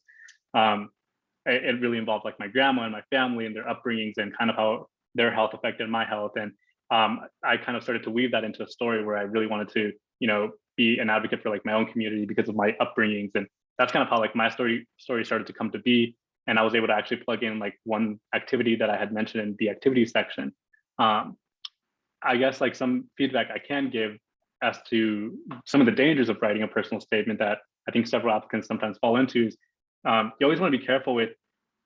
it really involved like my grandma and my family and their upbringings and kind of how their health affected my health. And I kind of started to weave that into a story where I really wanted to, be an advocate for like my own community because of my upbringings. And that's kind of how like my story started to come to be. And I was able to actually plug in like one activity that I had mentioned in the activities section. I guess like some feedback I can give as to some of the dangers of writing a personal statement that I think several applicants sometimes fall into is, you always want to be careful with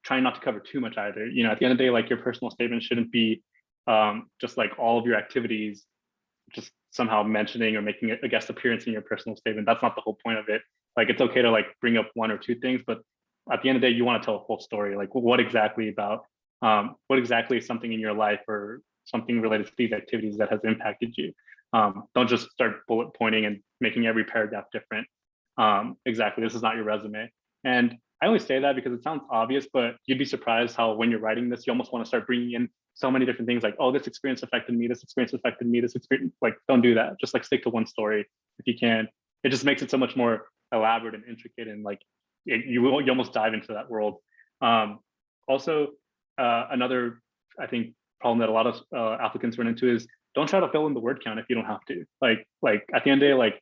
trying not to cover too much either. At the end of the day, like, your personal statement shouldn't be just like all of your activities just somehow mentioning or making a guest appearance in your personal statement. That's not the whole point of it. Like, it's okay to like bring up one or two things, but at the end of the day, you want to tell a whole story. Like, what exactly is something in your life or something related to these activities that has impacted you? Don't just start bullet pointing and making every paragraph different. Exactly, this is not your resume. And I only say that because it sounds obvious, but you'd be surprised how when you're writing this, you almost want to start bringing in so many different things like, oh, this experience affected me, this experience affected me, this experience, like, don't do that. Just like stick to one story if you can. It just makes it so much more elaborate and intricate, and like you almost dive into that world. Also, another, I think, problem that a lot of applicants run into is don't try to fill in the word count if you don't have to. Like at the end of the day, like,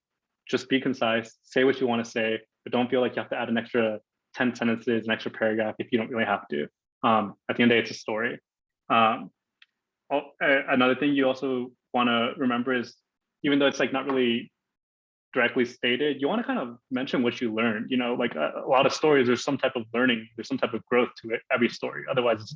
just be concise, say what you want to say, but don't feel like you have to add an extra 10 sentences, an extra paragraph if you don't really have to. At the end of the day, it's a story. Another thing you also want to remember is, even though it's like not really directly stated, you want to kind of mention what you learned. Like a lot of stories, there's some type of learning, there's some type of growth to it, every story. Otherwise,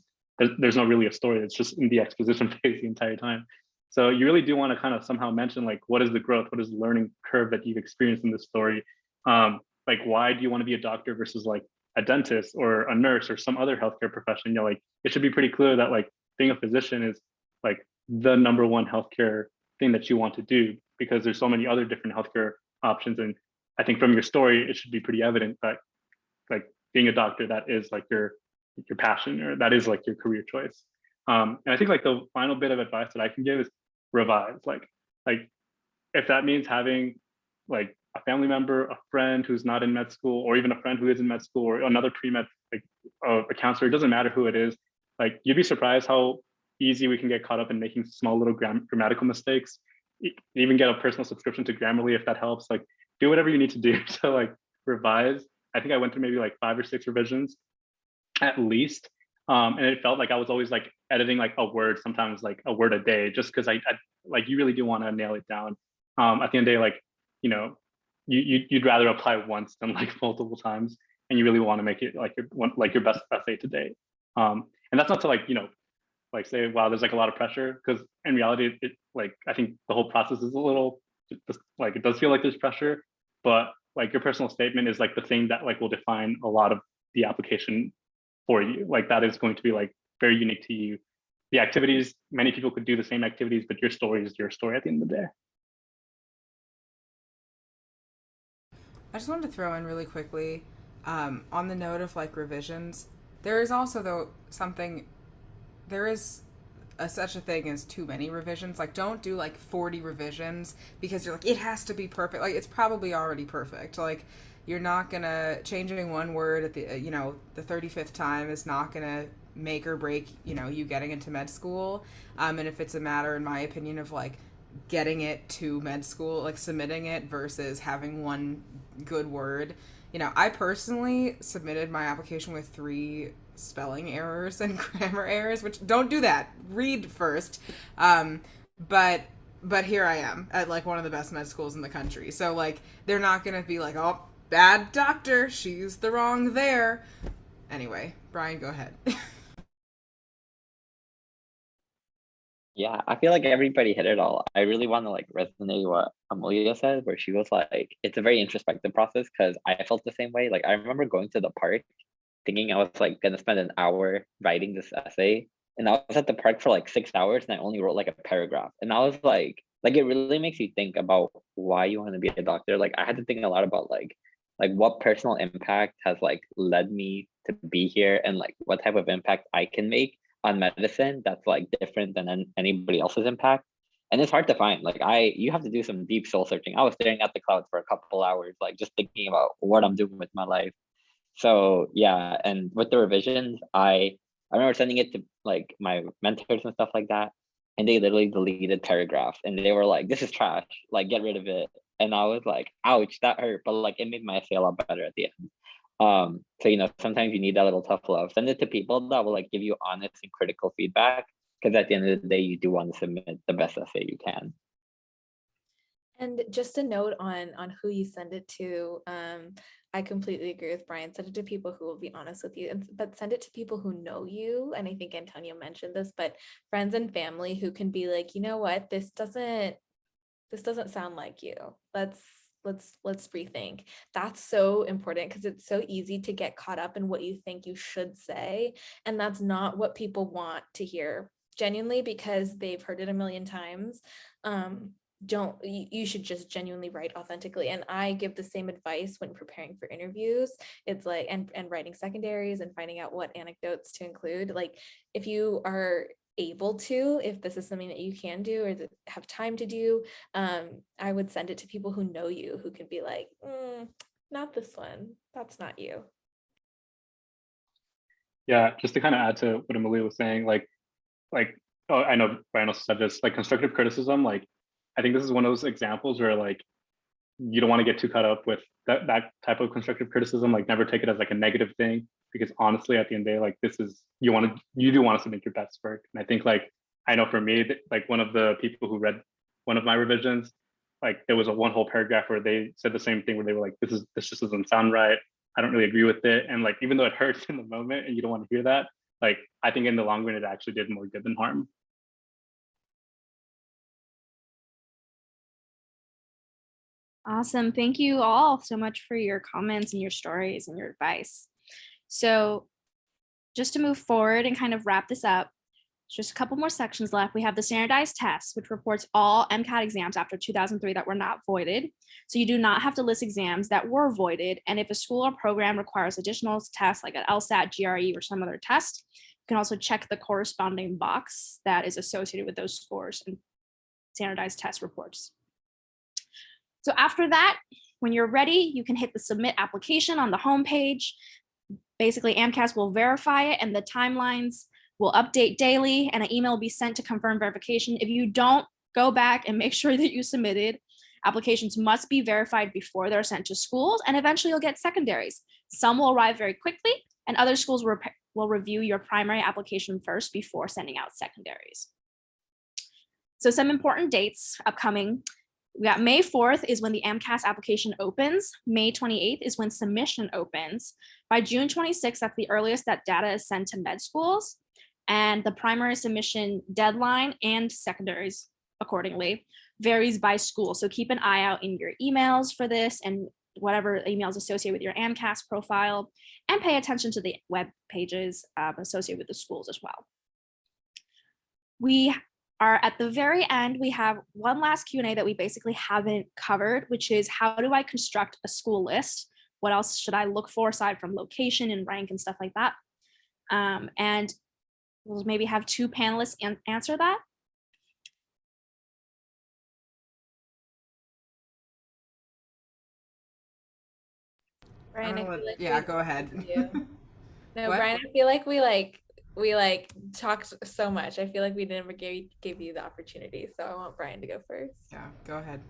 there's not really a story. It's just in the exposition phase the entire time. So you really do want to kind of somehow mention, like, what is the growth, what is the learning curve that you've experienced in this story? Like, why do you want to be a doctor versus like a dentist or a nurse or some other healthcare profession? Like, it should be pretty clear that like being a physician is like the number one healthcare thing that you want to do, because there's so many other different healthcare options. And I think from your story, it should be pretty evident that like being a doctor, that is like your passion, or that is like your career choice. And I think like the final bit of advice that I can give is revise. Like if that means having like a family member, a friend who's not in med school, or even a friend who is in med school, or another pre-med, like a counselor, it doesn't matter who it is. Like, you'd be surprised how easy we can get caught up in making small little grammatical mistakes. Even get a personal subscription to Grammarly if that helps. Like, do whatever you need to do to like revise. I think I went through maybe like 5 or 6 revisions at least. And it felt like I was always like editing like a word, sometimes like a word a day, just because I like, you really do want to nail it down. At the end of the day, like, you'd rather apply once than like multiple times, and you really want to make it like your best essay to date. And that's not to like, like say, wow, there's like a lot of pressure, because in reality, it like, I think the whole process is a little like, it does feel like there's pressure, but like your personal statement is like the thing that like will define a lot of the application for you. Like that is going to be like very unique to you. The activities, many people could do the same activities, but your story is your story at the end of the day. I just wanted to throw in really quickly, on the note of like revisions, there is also though there is such a thing as too many revisions. Like don't do like 40 revisions because you're like, it has to be perfect. Like it's probably already perfect. Like you're not gonna, changing one word at the, the 35th time is not gonna make or break, you getting into med school. And if it's a matter, in my opinion, of like getting it to med school, like submitting it versus having one good word. I personally submitted my application with 3 spelling errors and grammar errors, which don't do that. Read first. But here I am at like one of the best med schools in the country. So like they're not gonna be like, oh, bad doctor, she's the wrong there. Anyway, Brian, go ahead. Yeah, I feel like everybody hit it all. I really want to like resonate what Amelia said, where she was like, it's a very introspective process because I felt the same way. Like I remember going to the park thinking I was like gonna spend an hour writing this essay. And I was at the park for like 6 hours and I only wrote like a paragraph. And I was like it really makes you think about why you want to be a doctor. Like I had to think a lot about like what personal impact has like led me to be here and like what type of impact I can make on medicine that's like different than anybody else's impact. And it's hard to find. Like you have to do some deep soul searching. I was staring at the clouds for a couple hours, like just thinking about what I'm doing with my life. So yeah, and with the revisions, I remember sending it to like my mentors and stuff like that, and they literally deleted paragraphs, and they were like, "This is trash. Like, get rid of it." And I was like, "Ouch, that hurt," but like it made my essay a lot better at the end. So sometimes you need that little tough love. Send it to people that will like give you honest and critical feedback, because at the end of the day, you do want to submit the best essay you can. And just a note on who you send it to. I completely agree with Brian. Send it to people who will be honest with you, but send it to people who know you. And I think Antonio mentioned this, but friends and family who can be like, you know what, this doesn't sound like you. Let's rethink. That's so important because it's so easy to get caught up in what you think you should say, and that's not what people want to hear genuinely, because they've heard it a million times. You should just genuinely write authentically. And I give the same advice when preparing for interviews. It's like, and writing secondaries and finding out what anecdotes to include. Like if you are able to, if this is something that you can do or that have time to do, I would send it to people who know you, who can be like, not this one, that's not you. Yeah, just to kind of add to what Amelia was saying, like oh, I know Brian also said this, like constructive criticism, like I think this is one of those examples where like you don't want to get too caught up with that type of constructive criticism. Like never take it as like a negative thing, because honestly at the end of the day, like this is, you do want to submit your best work. And I think like, I know for me, like one of the people who read one of my revisions, like there was one whole paragraph where they said the same thing, where they were like, this just doesn't sound right, I don't really agree with it. And like even though it hurts in the moment and you don't want to hear that, like I think in the long run it actually did more good than harm. Awesome. Thank you all so much for your comments and your stories and your advice. So just to move forward and kind of wrap this up, just a couple more sections left. We have the standardized tests, which reports all MCAT exams after 2003 that were not voided. So you do not have to list exams that were voided. And if a school or program requires additional tests like an LSAT, GRE, or some other test, you can also check the corresponding box that is associated with those scores and standardized test reports. So after that, when you're ready, you can hit the submit application on the homepage. Basically, AMCAS will verify it and the timelines will update daily, and an email will be sent to confirm verification. If you don't, go back and make sure that you submitted. Applications must be verified before they're sent to schools, and eventually you'll get secondaries. Some will arrive very quickly, and other schools will review your primary application first before sending out secondaries. So some important dates upcoming. We got May 4th is when the AMCAS application opens. May 28th is when submission opens. By June 26th, that's the earliest that data is sent to med schools. And the primary submission deadline and secondaries accordingly varies by school. So keep an eye out in your emails for this, and whatever emails associated with your AMCAS profile, and pay attention to the web pages associated with the schools as well. We are at the very end. We have one last Q&A that we basically haven't covered, which is how do I construct a school list? What else should I look for aside from location and rank and stuff like that? And we'll maybe have two panelists answer that. Brian, I feel like yeah, we- go ahead. No, What? Brian, I feel like we talked so much. I feel like we never gave you the opportunity. So I want Brian to go first. Yeah, go ahead.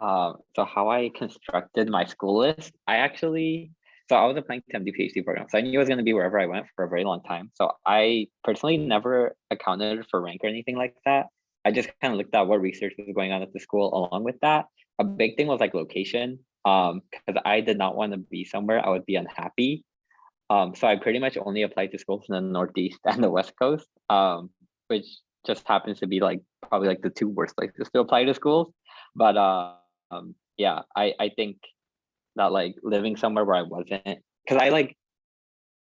So how I constructed my school list, so I was applying to MD PhD program, so I knew it was going to be wherever I went for a very long time. So I personally never accounted for rank or anything like that. I just kind of looked at what research was going on at the school along with that. A big thing was like location, because I did not want to be somewhere I would be unhappy. So I pretty much only applied to schools in the Northeast and the West Coast, which just happens to be like probably like the two worst places to apply to schools. But yeah, I think that like living somewhere where I wasn't, because I like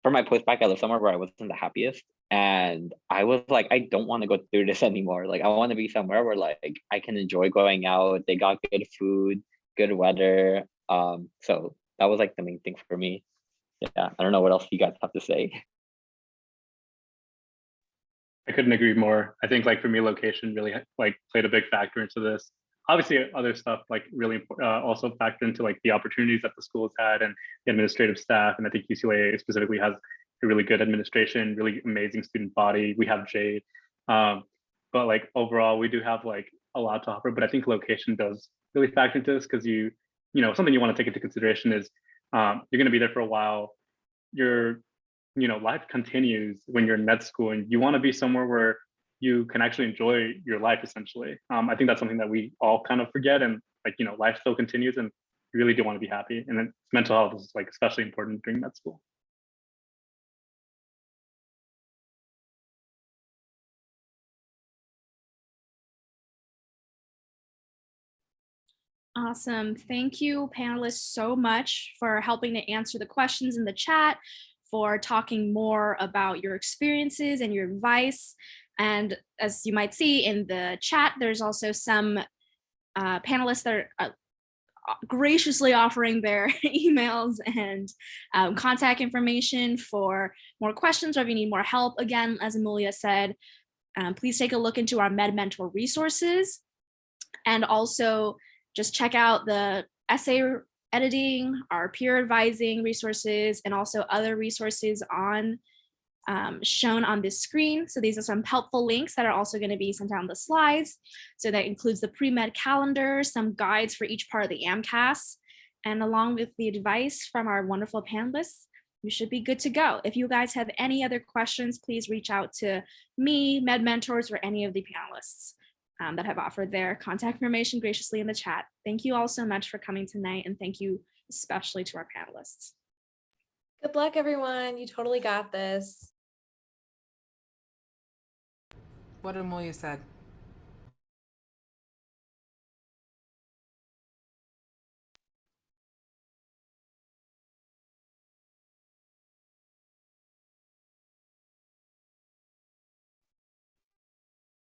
for my postbac, I lived somewhere where I wasn't the happiest. And I was like, I don't want to go through this anymore. Like I want to be somewhere where like I can enjoy going out. They got good food, good weather. So that was like the main thing for me. Yeah, I don't know what else you guys have to say. I couldn't agree more. I think like for me, location really like played a big factor into this. Obviously, other stuff like really also factor into like the opportunities that the schools had and the administrative staff. And I think UCLA specifically has a really good administration, really amazing student body. We have Jade, but like overall, we do have like a lot to offer. But I think location does really factor into this because you know something you want to take into consideration is you're going to be there for a while. Life continues when you're in med school, and you want to be somewhere where you can actually enjoy your life essentially. I think that's something that we all kind of forget, and like life still continues, and you really do want to be happy, and then mental health is like especially important during med school. Awesome. Thank you, panelists, so much for helping to answer the questions in the chat, for talking more about your experiences and your advice. And as you might see in the chat, there's also some panelists that are graciously offering their emails and contact information for more questions, or if you need more help. Again, as Amelia said, please take a look into our Med Mentor resources, and also just check out the essay editing, our peer advising resources, and also other resources on shown on this screen. So these are some helpful links that are also going to be sent out on the slides. So that includes the pre-med calendar, some guides for each part of the AMCAS, and along with the advice from our wonderful panelists, you should be good to go. If you guys have any other questions, please reach out to me, Med Mentors, or any of the panelists that have offered their contact information graciously in the chat. Thank you all so much for coming tonight, and thank you especially to our panelists. Good luck, everyone. You totally got this. What Amelia said.